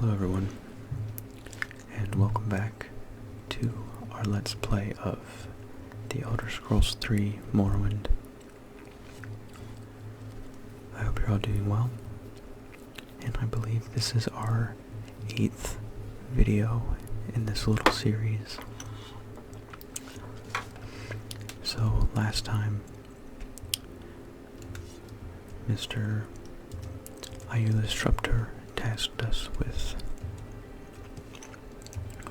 Hello everyone, and welcome back to our Let's Play of The Elder Scrolls 3 Morrowind. I hope you're all doing well, and I believe this is our 8th video in this little series. So last time, Mr. Euphoric tasked us with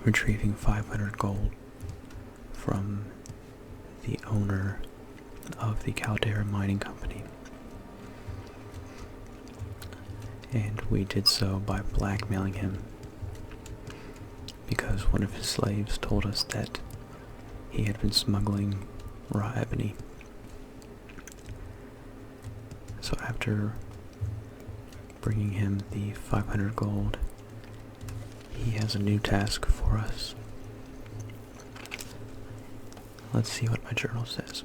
retrieving 500 gold from the owner of the Caldera mining company. And we did so by blackmailing him because one of his slaves told us that he had been smuggling raw ebony. So after bringing him the 500 gold, he has a new task for us. Let's see what my journal says.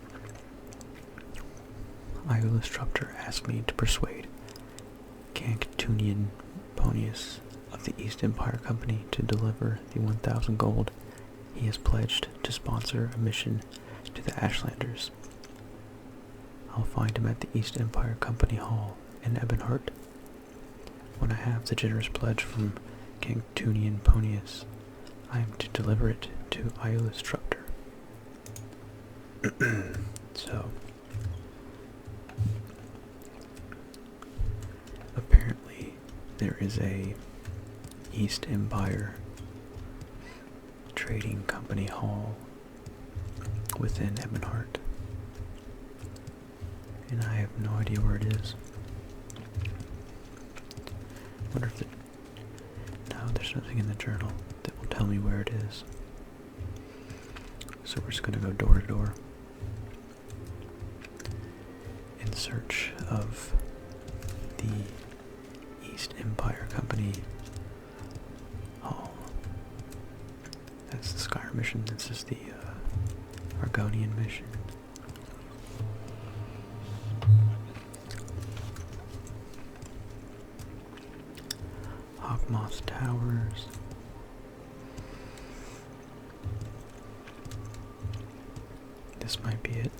Euphoric asked me to persuade Canctunian Ponus of the East Empire Company to deliver the 1,000 gold he has pledged to sponsor a mission to the Ashlanders. I'll find him at the East Empire Company Hall in Ebonheart. When I have the generous pledge from Canctunian Ponus, I am to deliver it to Euphoric. So, apparently there is a East Empire Trading Company Hall within Ebonheart, and I have no idea where it is. Wonder if no, there's nothing in the journal that will tell me where it is. So we're just gonna go door to door in search of the East Empire Company Hall. That's the Skyr mission. This is the Argonian mission. Hawkmoth Towers. This might be it.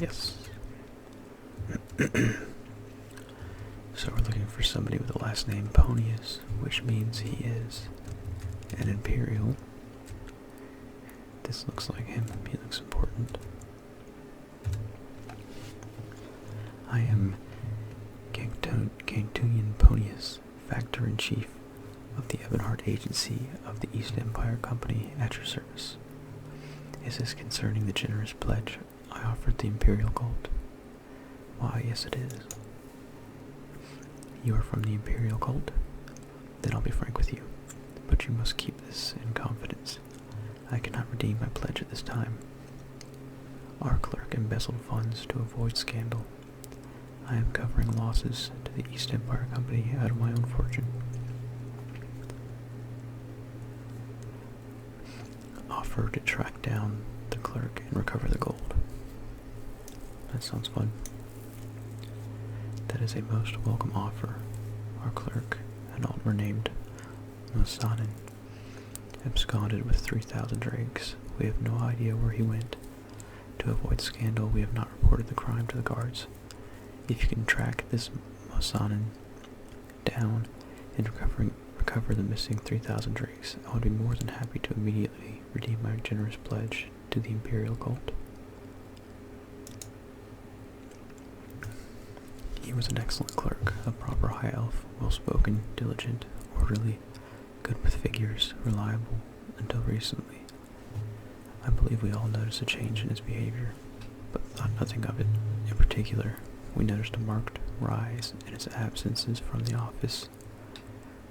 Yes. So we're looking for somebody with the last name Ponus, which means he is an Imperial. This looks like him. He looks important. I am Canctunian Ponus, Factor-in-Chief of the Ebonheart Agency of the East Empire Company at your service. Is this concerning the generous pledge I offered the Imperial Gold? Why, yes it is. You are from the Imperial Cult? Then I'll be frank with you, but you must keep this in confidence. I cannot redeem my pledge at this time. Our clerk embezzled funds to avoid scandal. I am covering losses to the East Empire Company out of my own fortune. Offer to track down the clerk and recover the gold. That sounds fun. That is a most welcome offer. Our clerk, an Altmer named Mosanin, absconded with 3,000 drakes. We have no idea where he went. To avoid scandal, we have not reported the crime to the guards. If you can track this Mosanin down and recover the missing 3,000 drakes, I would be more than happy to immediately redeem my generous pledge to the Imperial Cult. He was an excellent clerk, a proper high elf, well-spoken, diligent, orderly, good with figures, reliable, until recently. I believe we all noticed a change in his behavior, but thought nothing of it. In particular, we noticed a marked rise in his absences from the office.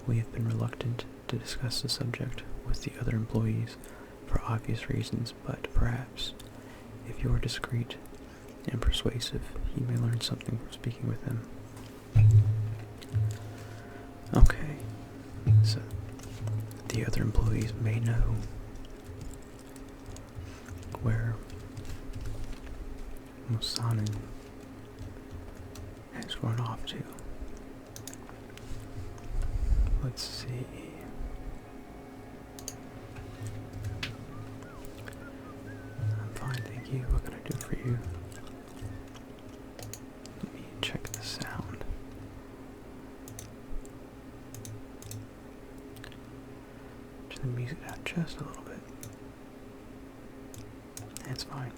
We have been reluctant to discuss the subject with the other employees for obvious reasons, but perhaps, if you are discreet and persuasive, you may learn something from speaking with him. Okay, so the other employees may know where Mosanin has run off to. Let's see. I'm fine, thank you. What can I do for you? Let me check the sound. Turn the music down just a little bit. That's fine.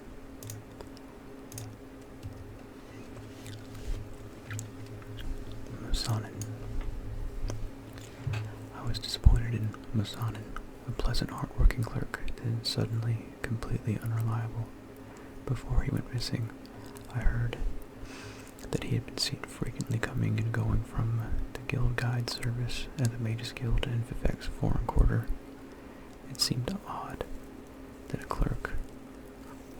Mosanin. I was disappointed in Mosanin, a pleasant, hard-working clerk, then suddenly completely unreliable. Before he went missing, I heard that he had been seen frequently coming and going from the guild guide service at the Mages Guild in Vivek's foreign quarter. It seemed odd that a clerk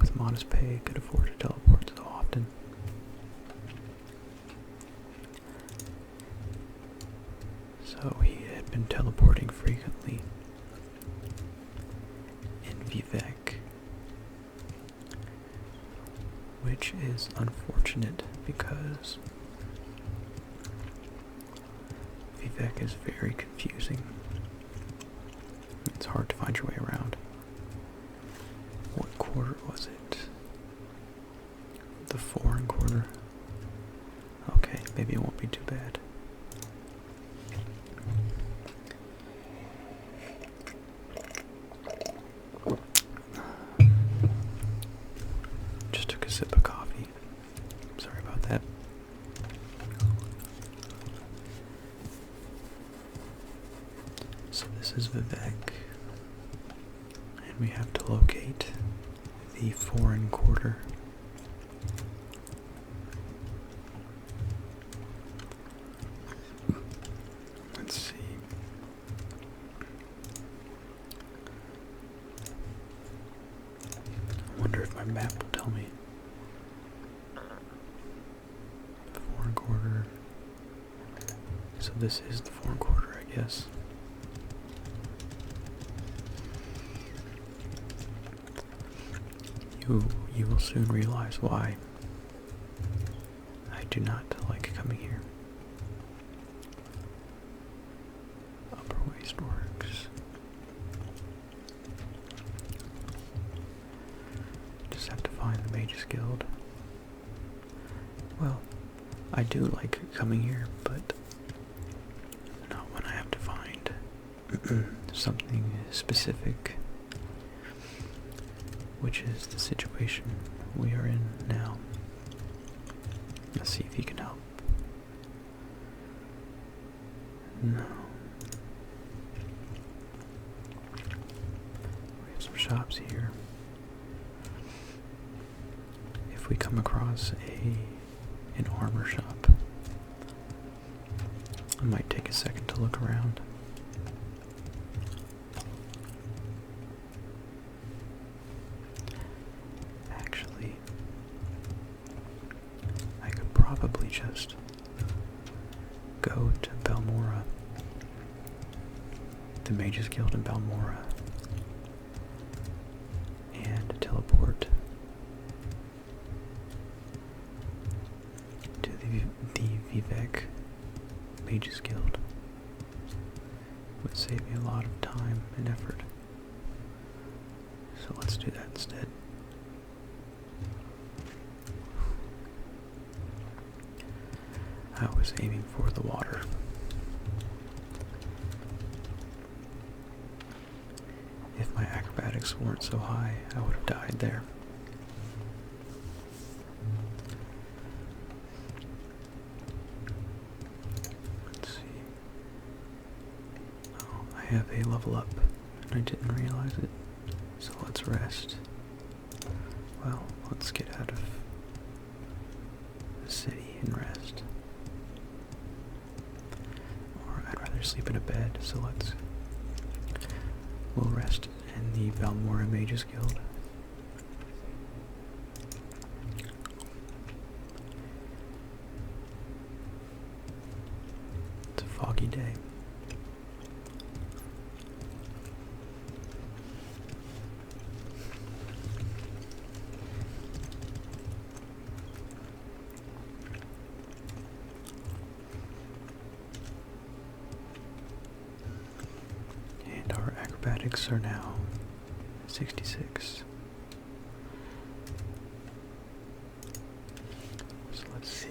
with modest pay could afford to teleport so often. So he had been teleporting frequently in Vivek, which is unfortunate because Vivek is very confusing. It's hard to find your way around. What quarter was it? The foreign quarter? Okay, maybe it won't be too bad. Just took a sip of coffee. Sorry about that. So this is Vivek. And we have to locate the foreign quarter. Let's see. I wonder if my map will tell me. Foreign quarter. So this is the foreign quarter, I guess. You will soon realize why I do not like coming here. Upper Wasteworks. Just have to find the Mages Guild. Well, I do like coming here, but not when I have to find something specific, which is the situation we are in now. Let's see if he can help. No. We have some shops here. If we come across an armor shop, I might take a second to look around. Actually, I could probably just go to Balmora, the Mages Guild in Balmora, and teleport to the Vivek Mages Guild. Would save me a lot of time and effort. So let's do that instead. I was aiming for the water. If my acrobatics weren't so high, I would have died there. Let's see. Oh, I have a level up, and I didn't realize it. So let's rest. Well, let's get out of the city and rest. Or I'd rather sleep in a bed, so we'll rest in the Balmora Mages Guild. It's a foggy day. Reflex are now 66. So let's see.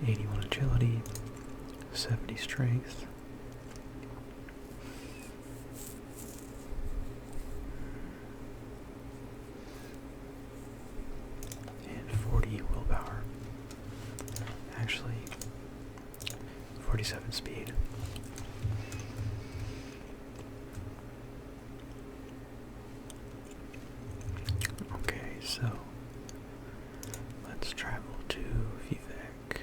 81 agility, 70 strength. And 40 willpower. Actually, 47 speed. Okay, so let's travel to Vivek.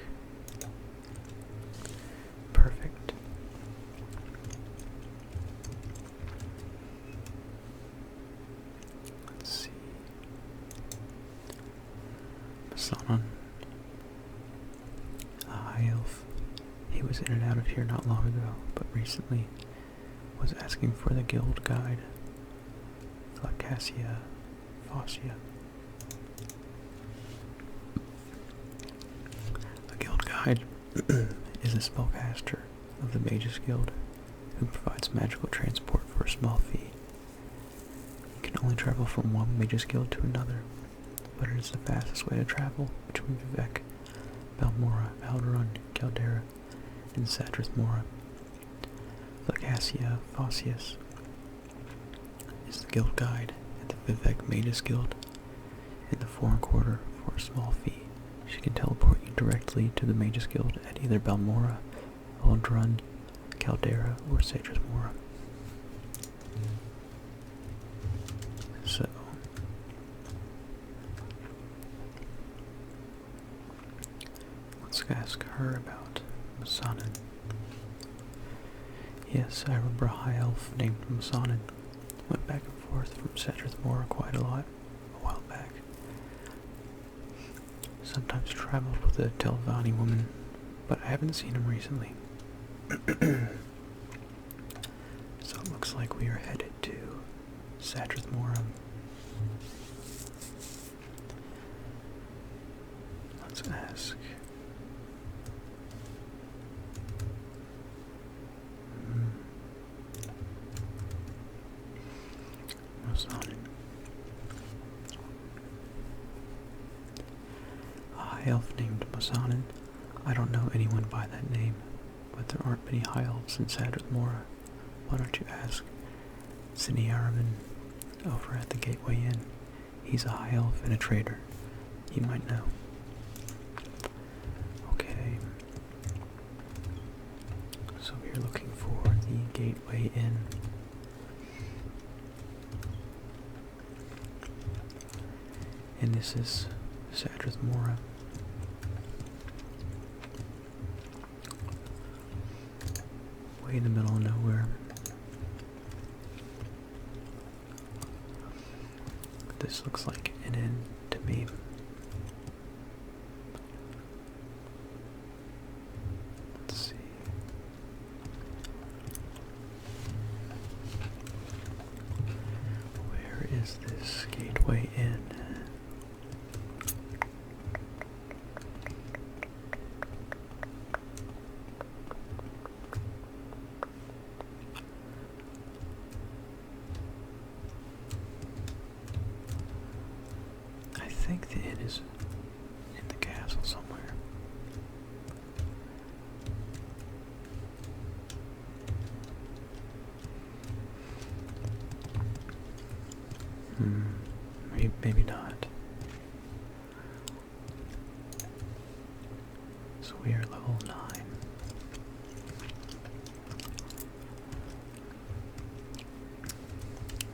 Perfect. Let's see. Konan, a high elf. He was in and out of here not long ago, but recently was asking for the guild guide, Lacasia Fossia. A guild guide is a spellcaster of the Mages Guild who provides magical transport for a small fee. You can only travel from one Mages Guild to another, but it is the fastest way to travel between Vivek, Balmora, Alderun, Caldera, and Sadrath Mora. Lacasia Fossius is the guild guide at the Vivek Mages Guild in the Foreign Quarter for a small fee. She can teleport you directly to the Mages Guild at either Balmora, Alderun, Caldera, or Sadrath Mora. So, let's ask her about Masanin. Yes, I remember a high elf named Masanin. Went back and forth from Sadrath Mora quite a lot a while back. Sometimes traveled with a Telvanni woman, but I haven't seen him recently. So it looks like we are headed to Sadrath Mora. Let's ask. Masanin. A high elf named Masanin. I don't know anyone by that name, but there aren't many high elves in Sadrath Mora. Why don't you ask Siniaraman over at the Gateway Inn? He's a high elf and a trader. You might know. Okay. So we're looking for the Gateway Inn. And this is Sadrath Mora. Way in the middle of nowhere. This looks like an inn to me. Let's see. Where is this Gateway Inn? I think the inn is in the castle somewhere. Maybe not. So we are level 9.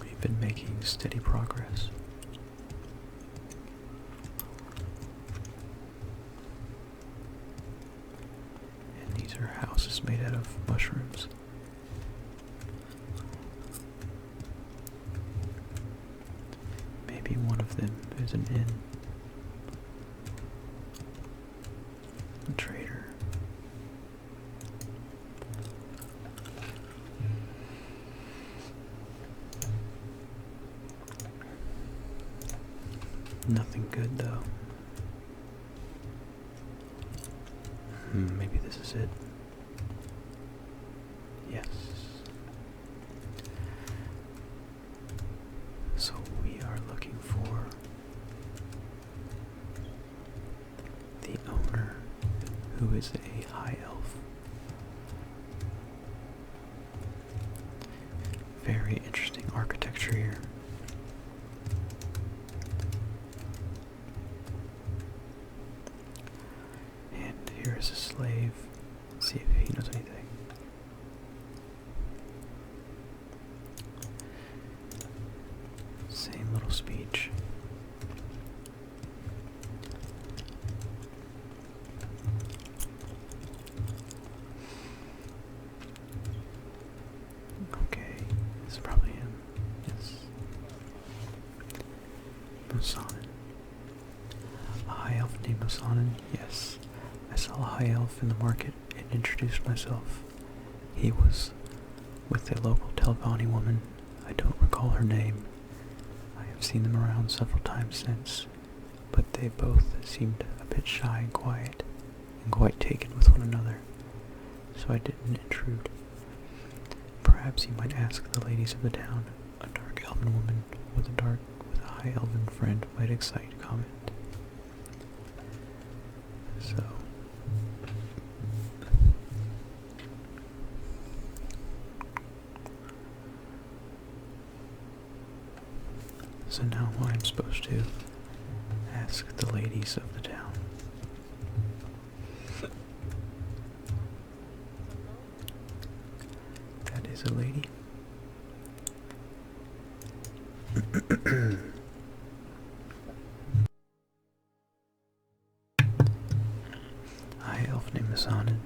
We've been making steady progress. These are houses made out of mushrooms. Maybe one of them is an inn. A trader. Nothing good though. Maybe this is it. is a high elf. Very interesting architecture here. And here is a slave. Let's see if he knows anything. Same little speech. Okay, this is probably him. Yes. Mosanin. A high elf named Mosanin? Yes. I saw a high elf in the market and introduced myself. He was with a local Telvanni woman. I don't recall her name. I have seen them around several times since, but they both seemed a bit shy and quiet, and quite taken with one another, so I didn't intrude. Perhaps you might ask the ladies of the town. A dark elven woman with a high elven friend might excite comment. So now I'm supposed to ask the ladies of the town. That is a lady. High elf named Mosanin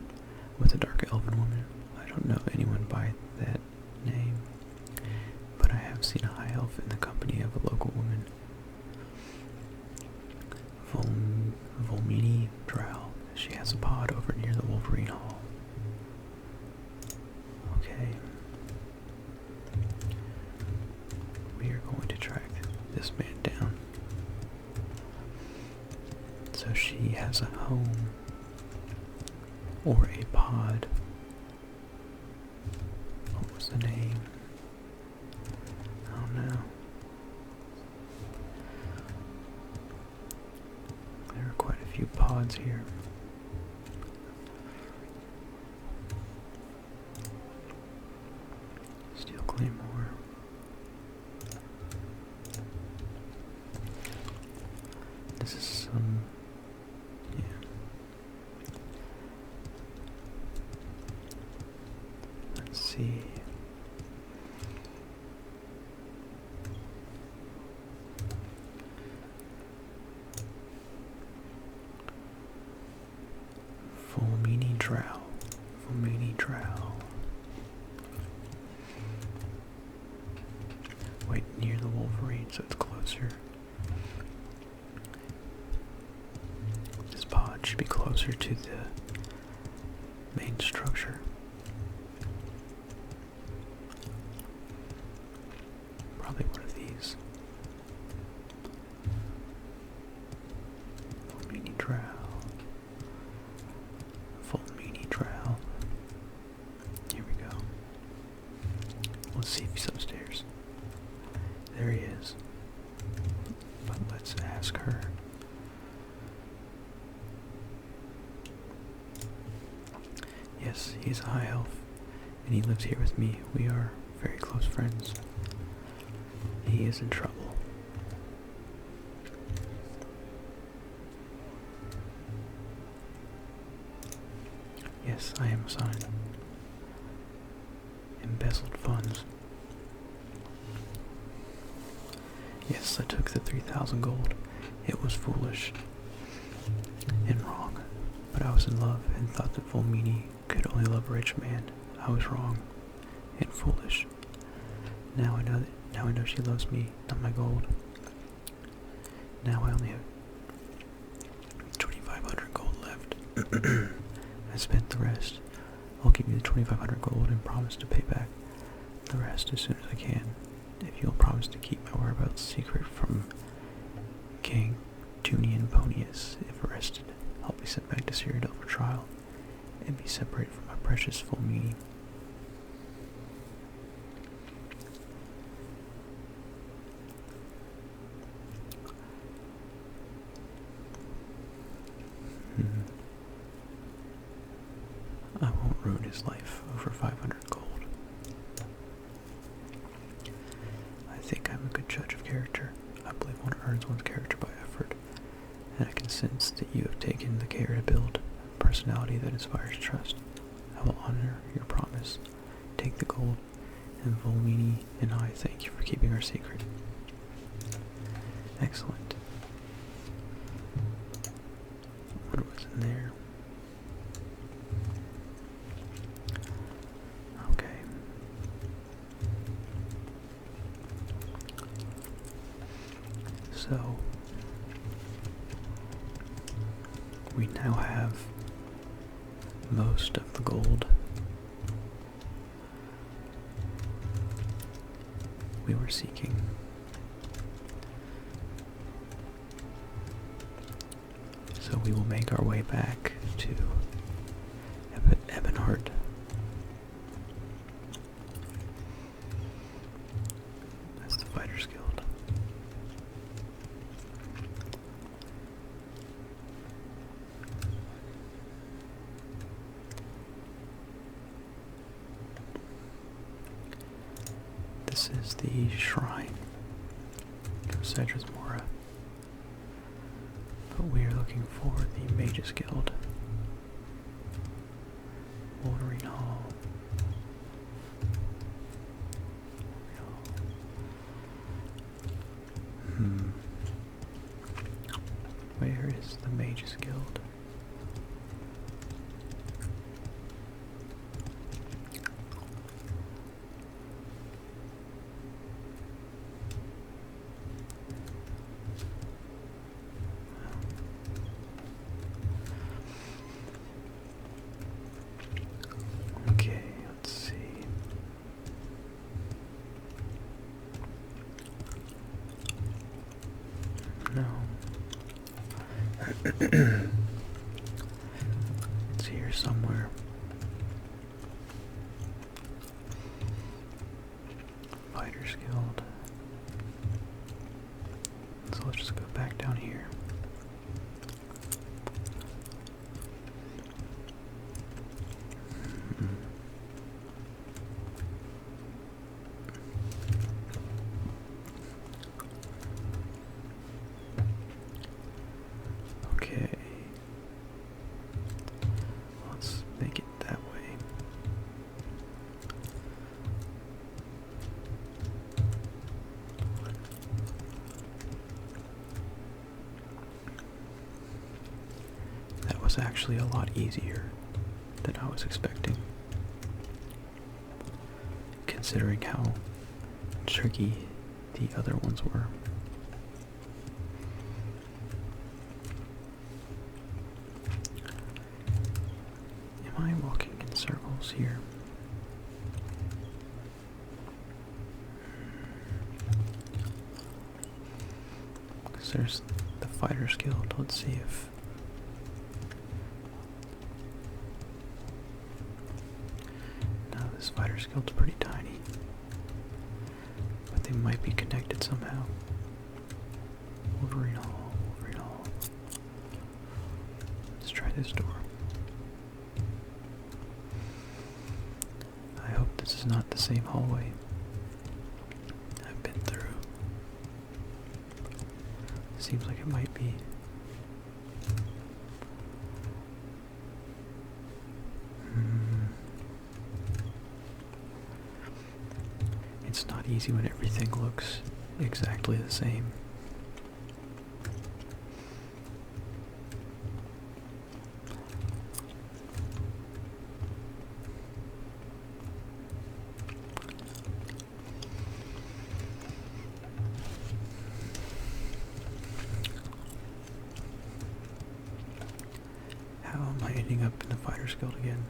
with a dark elven woman. I don't know anyone by that name, but I have seen a high elf in the company of a local woman. Volmini Drow. She has a pod over near the Wolverine Hall. Okay. We are going to track this man down. So she has a home or a pod. What was the name? Oh no. There are quite a few pods here. Steel Claymore. This is some... yeah. Let's see. Volmini Drow. Volmini Drow. Wait, near the Wolverine, so it's closer. This pod should be closer to the main structure. Probably one of these. Volmini Drow. Volmini Drow. Here we go. Let's see if he's upstairs. There he is. But let's ask her. Yes, he's a high elf, and he lives here with me. We are very close friends. He is in trouble. Yes, I am assigned. Embezzled funds. Yes, I took the 3,000 gold. It was foolish and wrong, but I was in love and thought that Volmini could only love a rich man. I was wrong and foolish. Now I know she loves me, not my gold. Now I only have 2,500 gold left. I spent the rest. I'll give you the 2,500 gold and promise to pay back the rest as soon as I can. If you'll promise to keep my whereabouts secret from King Tunian Ponus, if arrested, I'll be sent back to Cyrodiil for trial and be separated from my precious Volmini. think I'm a good judge of character. I believe one earns one's character by effort, and I can sense that you have taken the care to build a personality that inspires trust. I will honor your promise. Take the gold, and Volmini and I thank you for keeping our secret. Excellent. What was in there? Okay. So, we now have most of the gold we were seeking. So we will make our way back to Ebonheart. That's the Fighters Guild. This is the shrine of Cedrus Mora. But we are looking for the Mages Guild. Wolverine Hall. Where is the Mages Guild? No. It's here somewhere. Fighters Guild. So let's just go back down here. Okay. Let's make it that way. That was actually a lot easier than I was expecting, considering how tricky the other ones were. Am I walking in circles here? Because there's the Fighters Guild. Let's see if... No, this Fighters Guild's pretty tiny. But they might be connected somehow. Wolverine Hall, Wolverine Hall. Let's try this door. I hope this is not the same hallway I've been through. Seems like it might be. It's not easy when everything looks exactly the same. How am I ending up in the Fighters Guild again?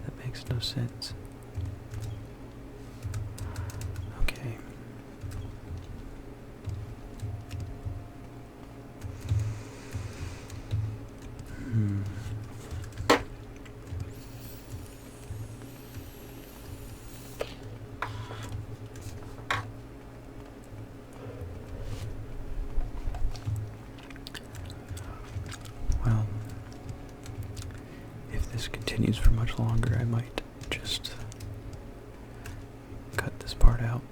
That makes no sense. Okay. Well, if this continues for much longer, I might just cut this part out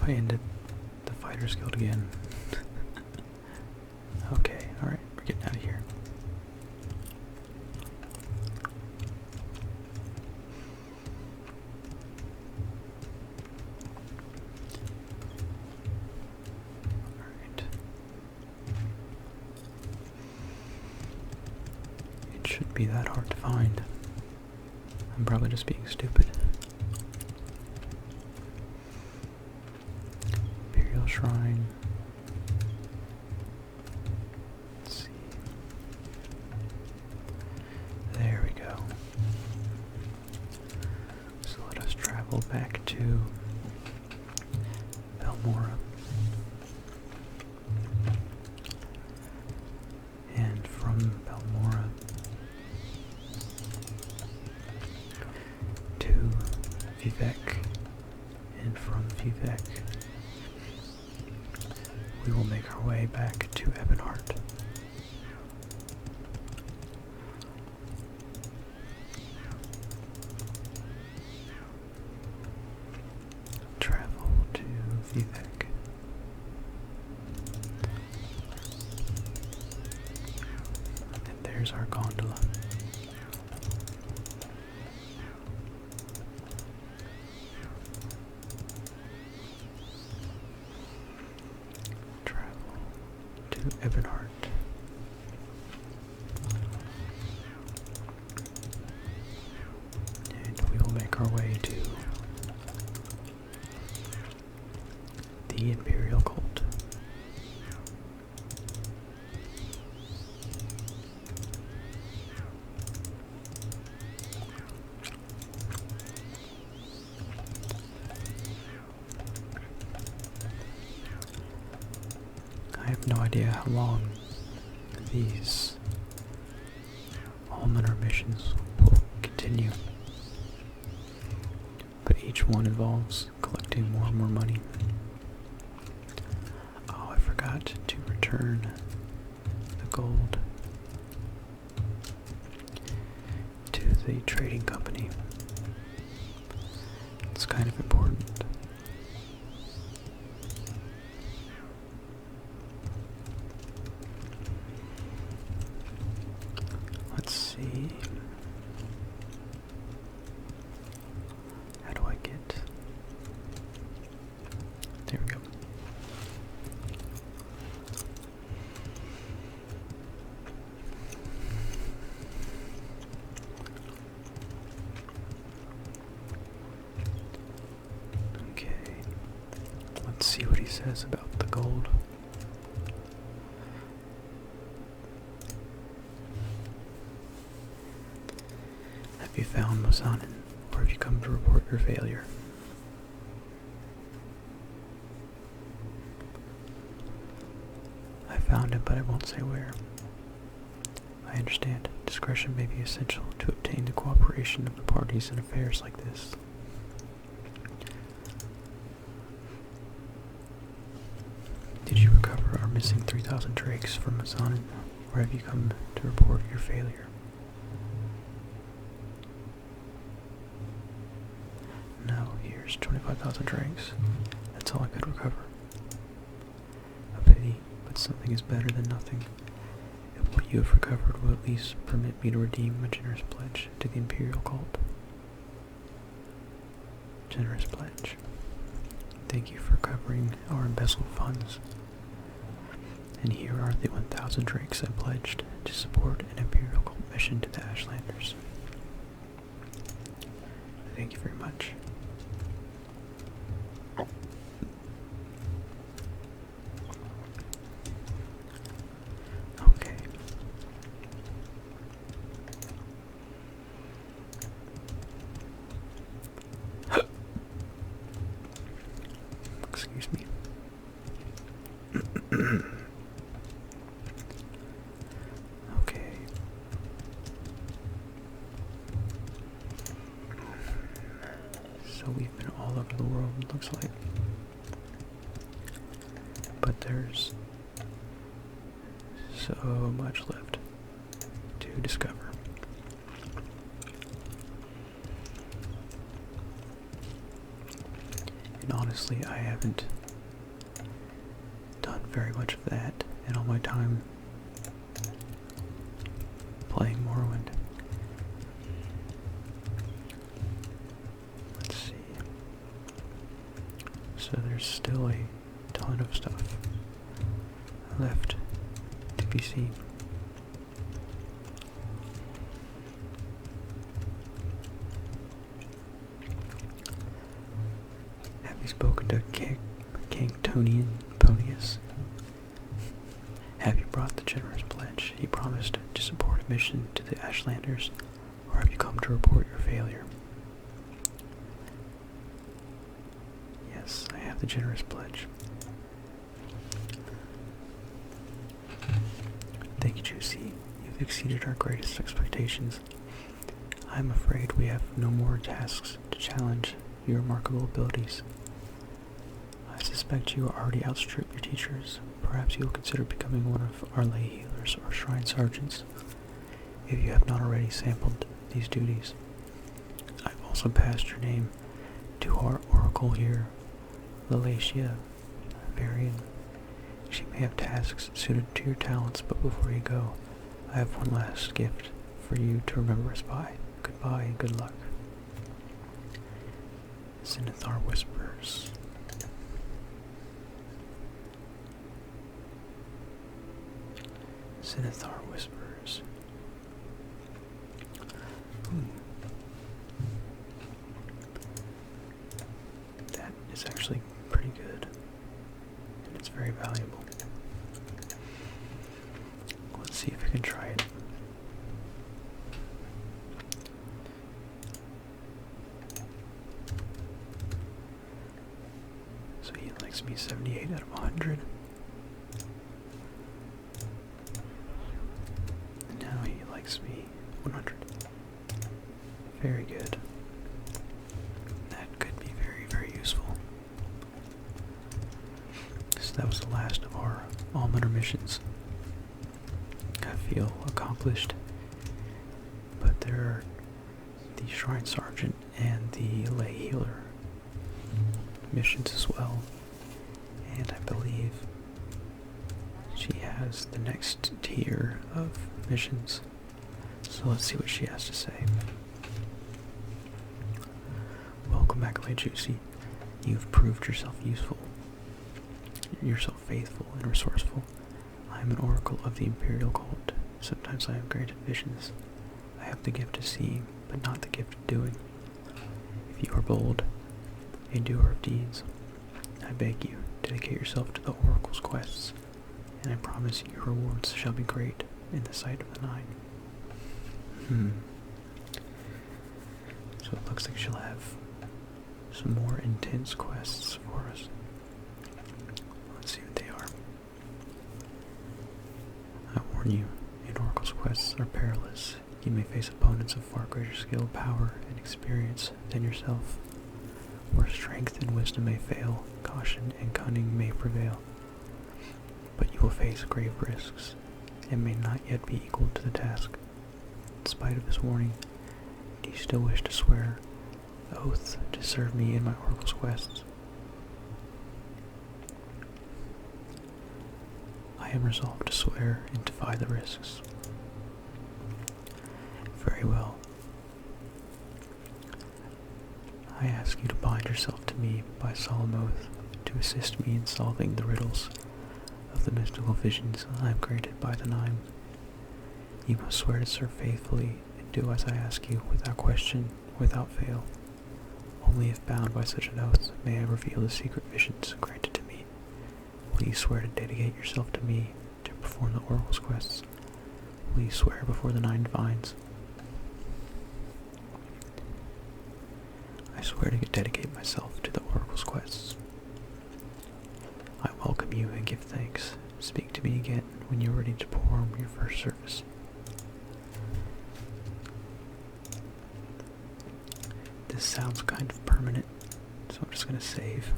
if I ended the Fighter's Guild again? Okay, alright, we're getting out of here. Alright. It shouldn't be that hard to find. I'm probably just being stupid. Imperial Shrine. Let's see. There we go. So let us travel back to Belmora. And from Belmora to Vivek, and from Vivek we will make our way back to Ebonheart. Travel to Vivek. And there's our gondola. Ebonheart. And we will make our way to the Imperial Cult. I have no idea how long these almoner missions will continue, but each one involves collecting more and more money. Oh, I forgot to return the gold to the trading company. It's kind of important. Let's see. How do I get? There we go. Okay. Let's see what he says about the gold. Have you found Mosanin, or have you come to report your failure? I found him, but I won't say where. I understand. Discretion may be essential to obtain the cooperation of the parties in affairs like this. Did you recover our missing 3,000 drakes from Mosanin, or have you come to report your failure? No, here's 25,000 drakes. That's all I could recover. A pity, but something is better than nothing. If what you have recovered will at least permit me to redeem a generous pledge to the Imperial Cult. Generous pledge. Thank you for covering our embezzled funds. And here are the 1,000 drakes I pledged to support an Imperial Cult mission to the Ashlanders. Thank you very much. Okay. Excuse me. Okay. So we've been all over the world, it looks like. But there's so much left to discover. And honestly, honestly, I haven't done very much of that in all my time playing Morrowind. Let's see. So there's still a ton of stuff left to be seen. Have you spoken to King Ponus? Have you brought the generous pledge he promised to support a mission to the Ashlanders, or have you come to report your failure? Yes, I have the generous pledge. Thank you, Juicy. You've exceeded our greatest expectations. I am afraid we have no more tasks to challenge your remarkable abilities. I suspect you already outstripped your teachers. Perhaps you will consider becoming one of our lay healers or shrine sergeants, if you have not already sampled these duties. I've also passed your name to our oracle here, Lalacia Varian. She may have tasks suited to your talents, but before you go, I have one last gift for you to remember us by. Goodbye and good luck. Zinithar whispers. Zinithar whispers. That is actually pretty good. And it's very valuable. Let's see if we can try it. So he likes me 78 out of 100. And now he likes me 100. Very good. That could be very, very useful. So that was the last of our almoner missions. I feel accomplished. But there are the Shrine Sergeant and the Lay Healer missions as well. And I believe she has the next tier of missions. So let's see what she has to say. Welcome back, Lay Juicy. You've proved yourself useful. Yourself faithful and resourceful. I am an oracle of the Imperial Cult. Sometimes I am granted visions. I have the gift of seeing, but not the gift of doing. If you are bold, a doer of deeds, I beg you, dedicate yourself to the oracle's quests, and I promise you your rewards shall be great in the sight of the Nine. So it looks like she'll have some more intense quests for us. Let's see what they are. I warn you, in oracle's quests are perilous. You may face opponents of far greater skill, power, and experience than yourself. Where strength and wisdom may fail, caution and cunning may prevail. But you will face grave risks, and may not yet be equal to the task. In spite of this warning, do you still wish to swear oath to serve me in my oracle's quests? I am resolved to swear and defy the risks. Very well. I ask you to bind yourself to me by solemn oath to assist me in solving the riddles of the mystical visions I am granted by the Nine. You must swear to serve faithfully and do as I ask you without question, without fail. Only if bound by such an oath may I reveal the secret visions granted to me. Will you swear to dedicate yourself to me to perform the oracle's quests? Will you swear before the Nine Divines? I swear to dedicate myself to the oracle's quests. I welcome you and give thanks. Speak to me again when you are ready to perform your first service. This sounds kind of permanent, so I'm just going to save.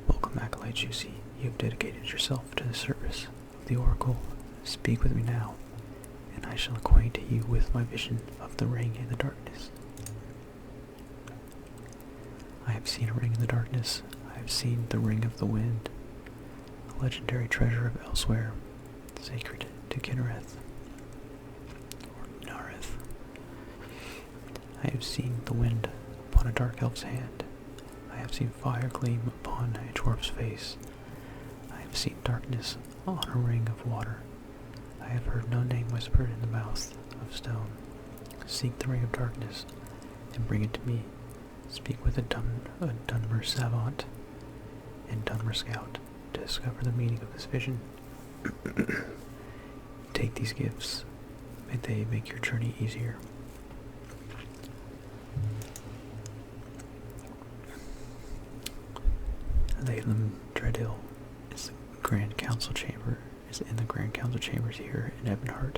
Welcome, Acolyte Juicy. You have dedicated yourself to the service of the oracle. Speak with me now, and I shall acquaint you with my vision of the ring in the darkness. I have seen a ring in the darkness. I have seen the ring of the wind, a legendary treasure of elsewhere, sacred to Kinnereth, or Nareth. I have seen the wind upon a dark elf's hand. I have seen fire gleam upon a dwarf's face. I have seen darkness on a ring of water. I have heard no name whispered in the mouth of stone. Seek the ring of darkness, and bring it to me. Speak with a Dunmer savant and Dunmer scout to discover the meaning of this vision. Take these gifts. May they make your journey easier. Lalem Dreadil is the Grand Council Chamber. Is in the Grand Council Chambers here in Ebonheart.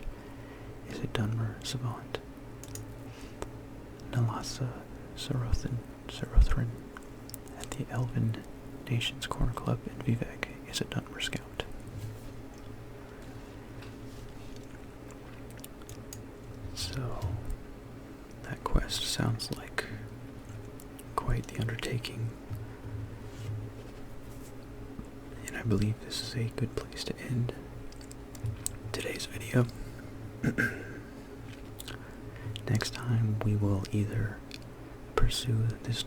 Is a Dunmer savant. Nalasa Sarothrin at the Elven Nations Corner Club in Vivek is a Dunmer scout. So that quest sounds like quite the undertaking, and I believe this is a good place to end today's video. Next time we will either pursue this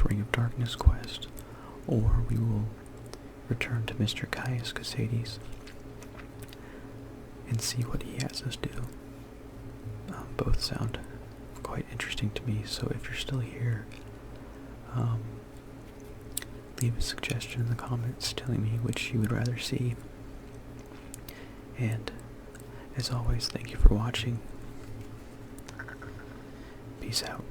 Ring of Darkness quest, or we will return to Mr. Caius Casades and see what he has us do. Both sound quite interesting to me, so if you're still here, leave a suggestion in the comments telling me which you would rather see. And as always, thank you for watching. Peace out.